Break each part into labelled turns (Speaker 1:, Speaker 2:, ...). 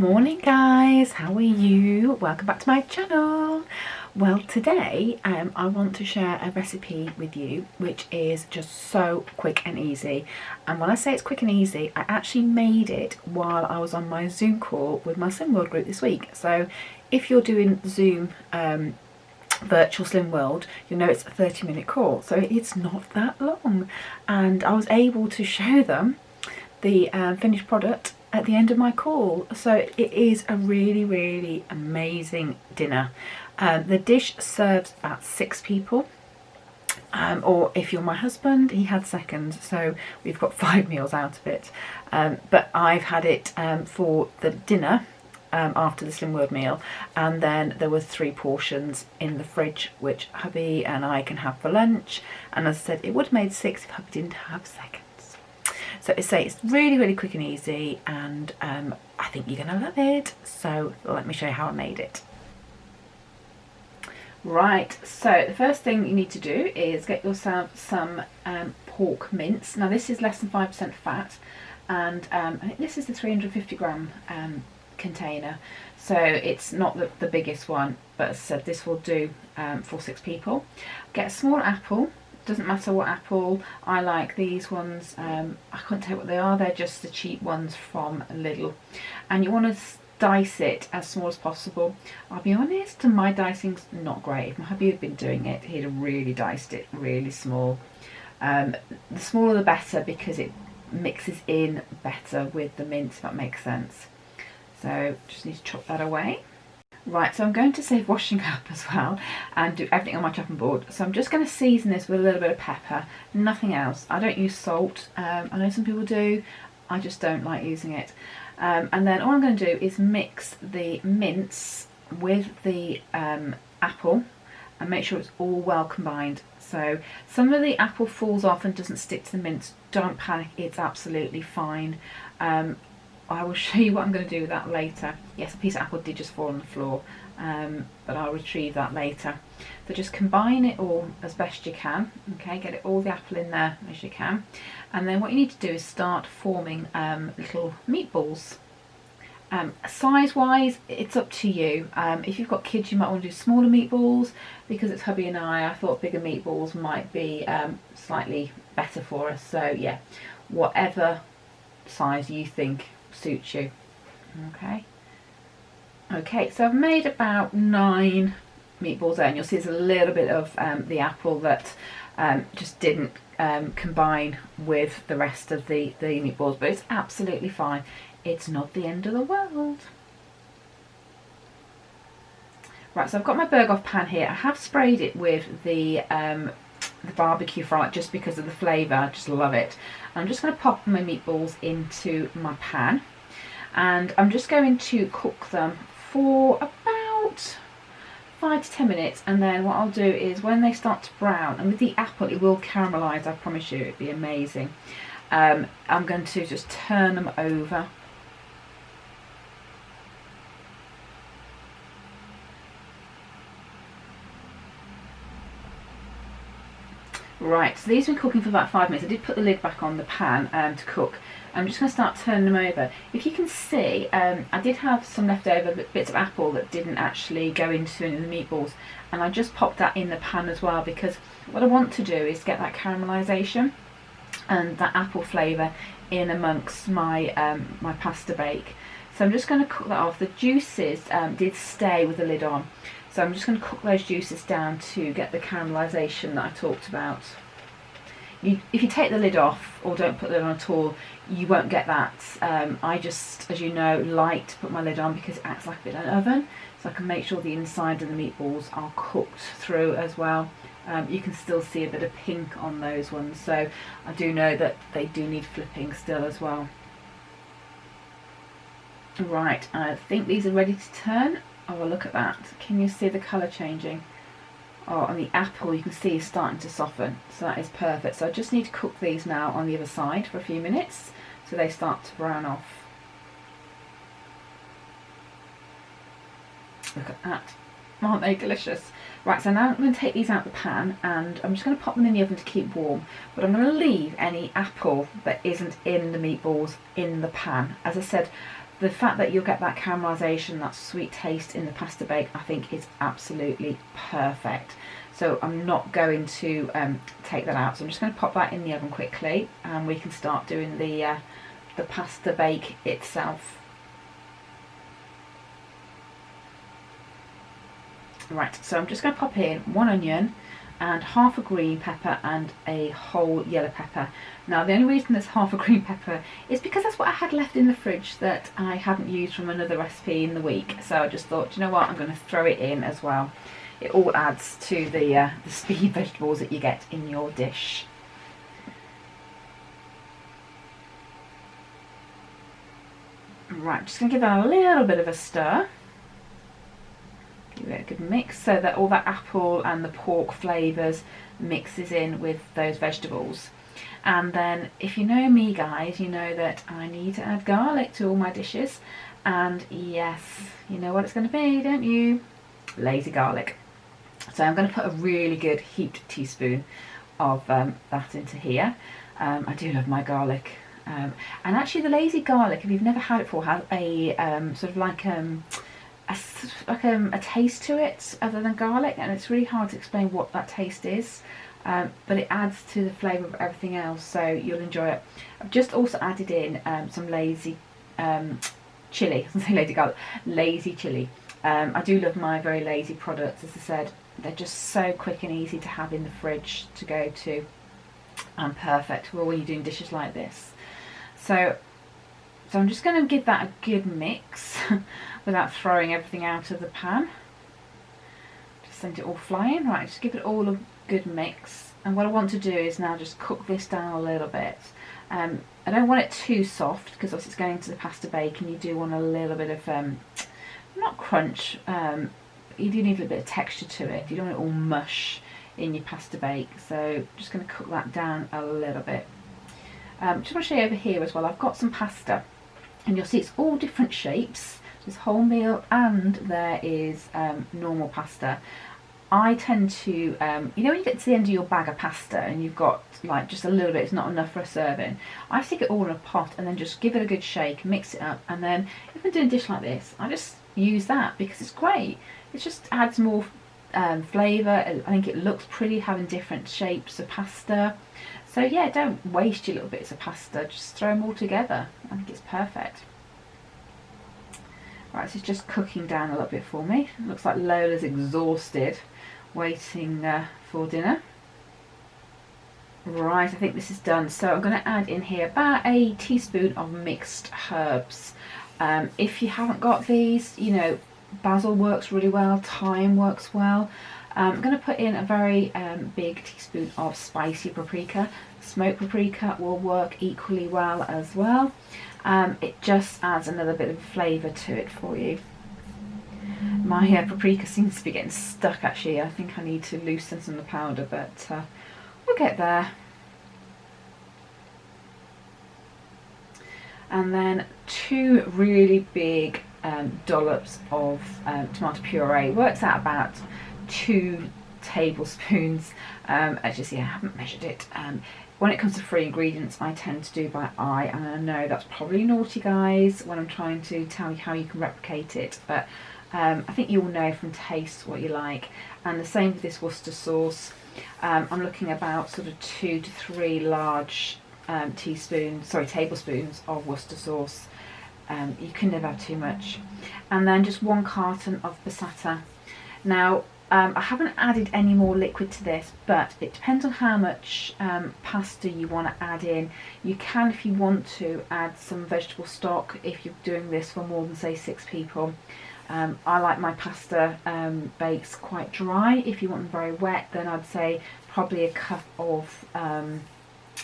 Speaker 1: Morning guys, how are you? Welcome back to my channel. Well, today I want to share a recipe with you which is just so quick and easy. And when I say it's quick and easy, I actually made it while I was on my Zoom call with my Slim World group this week. So if you're doing Zoom virtual Slim World, you know it's a 30-minute call, so it's not that long, and I was able to show them the finished product at the end of my call. So it is a really amazing dinner. The dish serves about 6 people, or if you're my husband, he had seconds, so we've got 5 meals out of it. But I've had it for the dinner after the Slim World meal, and then there were 3 portions in the fridge which hubby and I can have for lunch. And as I said, it would have made 6 if hubby didn't have seconds. So it's really quick and easy, and I think you're gonna love it. So let me show you how I made it. Right, so the first thing you need to do is get yourself some pork mince. Now this is less than 5% fat, and I think this is the 350 gram container, so it's not the biggest one, but as I said, this will do for 6 people. Get a small apple. Doesn't matter what apple. I like these ones. I couldn't tell you what they are. They're just the cheap ones from Lidl. And you want to dice it as small as possible. I'll be honest, my dicing's not great. If my hubby had been doing it, he'd have really diced it really small. The smaller the better, because it mixes in better with the mince, if that makes sense. So just need to chop that away. Right, so I'm going to save washing up as well and do everything on my chopping board. So I'm just going to season this with a little bit of pepper, nothing else. I don't use salt. I know some people do. I just don't like using it. And then all I'm going to do is mix the mince with the apple and make sure it's all well combined. So some of the apple falls off and doesn't stick to the mince. Don't panic, it's absolutely fine. I will show you what I'm going to do with that later. Yes, a piece of apple did just fall on the floor, but I'll retrieve that later. So just combine it all as best you can, okay, get all the apple in there as you can. And then what you need to do is start forming little meatballs. Size wise, it's up to you. If you've got kids, you might want to do smaller meatballs. Because it's hubby and I thought bigger meatballs might be slightly better for us. So yeah, whatever size you think suits you. Okay, so I've made about 9 meatballs there, and you'll see there's a little bit of the apple that just didn't combine with the rest of the meatballs, but it's absolutely fine. It's not the end of the world. Right, so I've got my Berghoff pan here. I have sprayed it with the barbecue fry just because of the flavour. I just love it. I'm just going to pop my meatballs into my pan, and I'm just going to cook them for about 5 to 10 minutes, and then what I'll do is when they start to brown, and with the apple it will caramelise, I promise you, it'll be amazing. I'm going to just turn them over. Right, so these have been cooking for about 5 minutes. I did put the lid back on the pan to cook. I'm just going to start turning them over. If you can see, I did have some leftover bits of apple that didn't actually go into any of the meatballs, and I just popped that in the pan as well, because what I want to do is get that caramelisation and that apple flavour in amongst my my pasta bake. So I'm just going to cook that off. The juices did stay with the lid on, so I'm just going to cook those juices down to get the caramelisation that I talked about. If you take the lid off or don't put the lid on at all, you won't get that. I just, as you know, like to put my lid on because it acts like a bit of an oven, so I can make sure the inside of the meatballs are cooked through as well. You can still see a bit of pink on those ones, so I do know that they do need flipping still as well. Right, I think these are ready to turn. Oh, well, look at that. Can you see the colour changing? Oh, and the apple you can see is starting to soften, so that is perfect. So I just need to cook these now on the other side for a few minutes so they start to brown off. Look at that. Aren't they delicious? Right, so now I'm going to take these out of the pan, and I'm just going to pop them in the oven to keep warm, but I'm going to leave any apple that isn't in the meatballs in the pan. As I said, the fact that you'll get that caramelisation, that sweet taste in the pasta bake, I think is absolutely perfect. So I'm not going to take that out. So I'm just going to pop that in the oven quickly, and we can start doing the pasta bake itself. Right, so I'm just going to pop in 1 onion and half a green pepper and a whole yellow pepper. Now the only reason there's half a green pepper is because that's what I had left in the fridge that I hadn't used from another recipe in the week. So I just thought, you know what, I'm going to throw it in as well. It all adds to the speed vegetables that you get in your dish. Right, just going to give that a little bit of a stir. Give it a good mix so that all that apple and the pork flavours mixes in with those vegetables. And then if you know me, guys, you know that I need to add garlic to all my dishes. And yes, you know what it's going to be, don't you? Lazy garlic. So I'm going to put a really good heaped teaspoon of that into here. I do love my garlic. And actually the lazy garlic, if you've never had it before, has a sort of like a taste to it other than garlic, and it's really hard to explain what that taste is, but it adds to the flavour of everything else, so you'll enjoy it. I've just also added in some lazy chilli. I say lazy garlic, lazy chilli. I do love my very lazy products, as I said. They're just so quick and easy to have in the fridge to go to, and perfect for when you're doing dishes like this. So I'm just going to give that a good mix without throwing everything out of the pan. Just send it all flying. Right, just give it all a good mix. And what I want to do is now just cook this down a little bit. I don't want it too soft because obviously it's going into the pasta bake, and you do want a little bit of, not crunch, you do need a bit of texture to it. You don't want it all mush in your pasta bake. So just going to cook that down a little bit. Just want to show you over here as well, I've got some pasta. And you'll see it's all different shapes. There's wholemeal and there is normal pasta. I tend to, you know when you get to the end of your bag of pasta and you've got like just a little bit, it's not enough for a serving, I stick it all in a pot and then just give it a good shake, mix it up, and then if I'm doing a dish like this, I just use that because it's great. It just adds more flavour. I think it looks pretty having different shapes of pasta. So yeah, don't waste your little bits of pasta, just throw them all together. I think it's perfect. Right, so it's just cooking down a little bit for me. It looks like Lola's exhausted, waiting for dinner. Right, I think this is done. So I'm going to add in here about a teaspoon of mixed herbs. If you haven't got these, you know, basil works really well, thyme works well. I'm going to put in a very big teaspoon of spicy paprika. Smoked paprika will work equally well as well. It just adds another bit of flavour to it for you. My paprika seems to be getting stuck actually. I think I need to loosen some of the powder, but we'll get there. And then 2 really big dollops of tomato puree. Works out about 2 tablespoons. As you see, I haven't measured it. When it comes to free ingredients, I tend to do by eye, and I know that's probably naughty, guys, when I'm trying to tell you how you can replicate it, but I think you'll know from taste what you like. And the same with this Worcester sauce. I'm looking about sort of 2 to 3 large tablespoons of Worcester sauce. You can never have too much. And then just 1 carton of passata. Now, I haven't added any more liquid to this, but it depends on how much pasta you want to add in. You can, if you want to, add some vegetable stock if you're doing this for more than, say, 6 people. I like my pasta bakes quite dry. If you want them very wet, then I'd say probably a cup of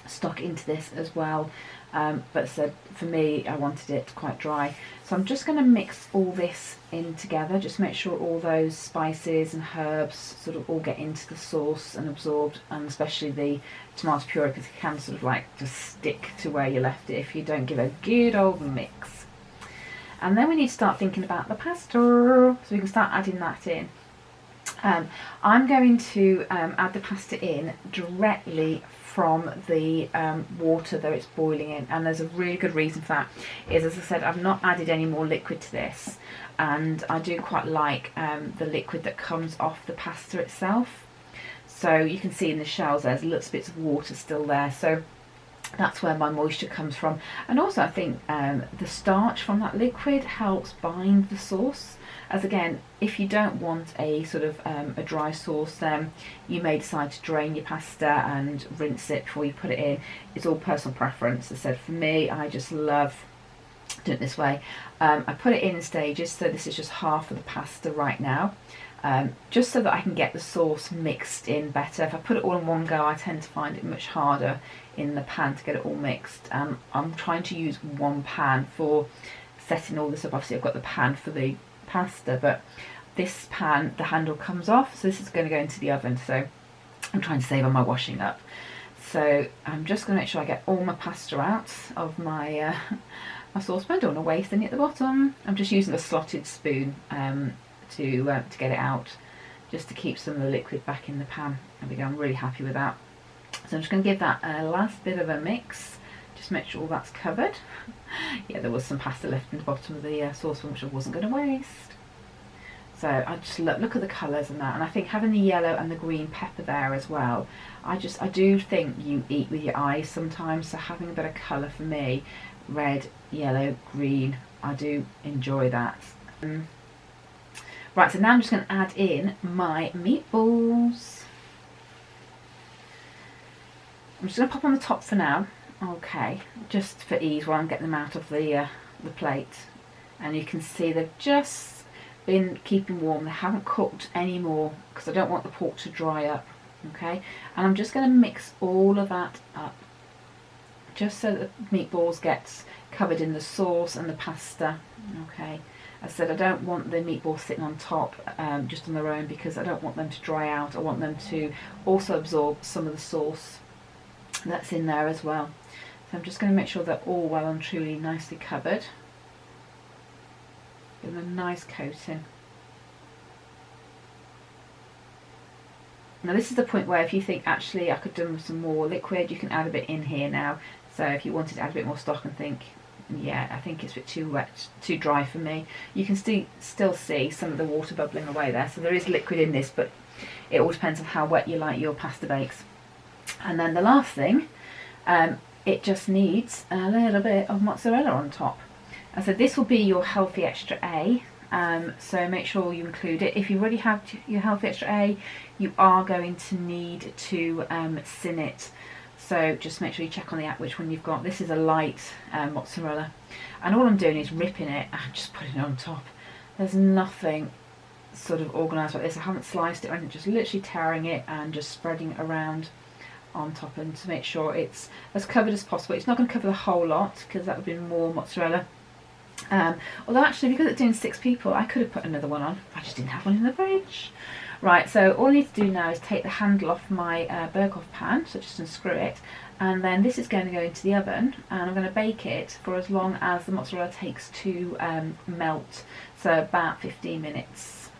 Speaker 1: stock into this as well. But so for me, I wanted it quite dry. So I'm just going to mix all this in together, just make sure all those spices and herbs sort of all get into the sauce and absorbed, and especially the tomato puree, because it can sort of like just stick to where you left it if you don't give a good old mix. And then we need to start thinking about the pasta, so we can start adding that in. I'm going to add the pasta in directly from the water that it's boiling in, and there's a really good reason for that. Is, as I said, I've not added any more liquid to this, and I do quite like the liquid that comes off the pasta itself. So you can see in the shells there's little bits of water still there, so that's where my moisture comes from. And also I think the starch from that liquid helps bind the sauce, as again, if you don't want a sort of a dry sauce, then you may decide to drain your pasta and rinse it before you put it in. It's all personal preference. As I said, for me, I just love doing it this way. I put it in stages, so this is just half of the pasta right now. Just so that I can get the sauce mixed in better. If I put it all in one go, I tend to find it much harder in the pan to get it all mixed. I'm trying to use one pan for setting all this up. Obviously I've got the pan for the pasta, but this pan, the handle comes off, so this is going to go into the oven, so I'm trying to save on my washing up. So I'm just going to make sure I get all my pasta out of my my saucepan. Don't want to waste any at the bottom. I'm just using a slotted spoon to get it out, just to keep some of the liquid back in the pan. There we go, I'm really happy with that. So I'm just going to give that a last bit of a mix, just make sure all that's covered. Yeah, there was some pasta left in the bottom of the saucepan which I wasn't going to waste. So I just look at the colours and that, and I think having the yellow and the green pepper there as well, I do think you eat with your eyes sometimes, so having a bit of colour for me, red, yellow, green, I do enjoy that. Right, so now I'm just going to add in my meatballs. I'm just going to pop on the top for now, okay, just for ease while I'm getting them out of the plate. And you can see they've just been keeping warm, they haven't cooked anymore because I don't want the pork to dry up, okay. And I'm just going to mix all of that up, just so that the meatballs get covered in the sauce and the pasta, okay. As I said, I don't want the meatballs sitting on top just on their own, because I don't want them to dry out. I want them to also absorb some of the sauce that's in there as well. So I'm just going to make sure they're all well and truly nicely covered. Give them a nice coating. Now this is the point where if you think actually I could do with some more liquid, you can add a bit in here now. So if you wanted to add a bit more stock and think, yeah, I think it's a bit too wet, too dry for me, you can still see some of the water bubbling away there. So there is liquid in this, but it all depends on how wet you like your pasta bakes. And then the last thing, it just needs a little bit of mozzarella on top. And so this will be your healthy extra A, so make sure you include it. If you already have your healthy extra A, you are going to need to sin it. So just make sure you check on the app which one you've got. This is a light mozzarella, and all I'm doing is ripping it and just putting it on top. There's nothing sort of organised like this. I haven't sliced it or anything, just literally tearing it and just spreading it around on top, and to make sure it's as covered as possible. It's not going to cover the whole lot because that would be more mozzarella. Although actually, because it's doing 6 people, I could have put another one on. I just didn't have one in the fridge. Right, so all I need to do now is take the handle off my Berghoff pan, so just unscrew it, and then this is going to go into the oven, and I'm going to bake it for as long as the mozzarella takes to melt, so about 15 minutes.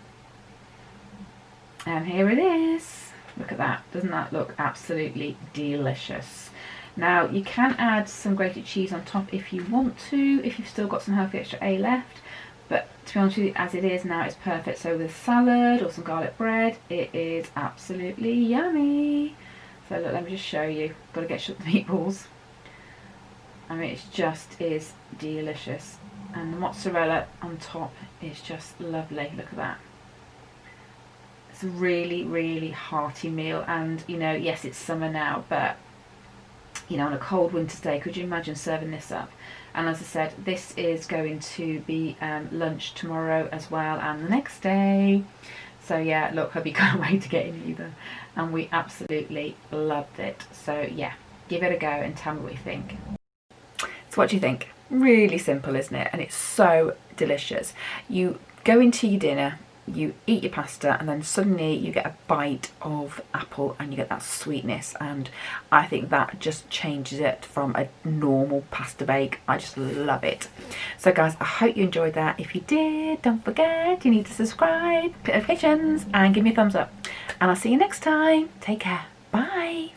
Speaker 1: And here it is. Look at that. Doesn't that look absolutely delicious? Now you can add some grated cheese on top if you want to, if you've still got some healthy extra A left, but to be honest with you, as it is now, it's perfect. So with salad or some garlic bread, it is absolutely yummy. So look, let me just show you. Got to get the meatballs. I mean, it just is delicious, and the mozzarella on top is just lovely. Look at that. It's a really, really hearty meal, and you know, yes, it's summer now, but you know, on a cold winter's day, could you imagine serving this up? And as I said, this is going to be lunch tomorrow as well, and the next day. So yeah, look, hubby can't wait to get in either, and we absolutely loved it. So yeah, give it a go and tell me what you think. So what do you think? Really simple, isn't it? And it's so delicious. You go into your dinner, you eat your pasta and then suddenly you get a bite of apple and you get that sweetness, and I think that just changes it from a normal pasta bake. I just love it. So guys, I hope you enjoyed that. If you did, don't forget you need to subscribe, put notifications and give me a thumbs up, and I'll see you next time. Take care. Bye.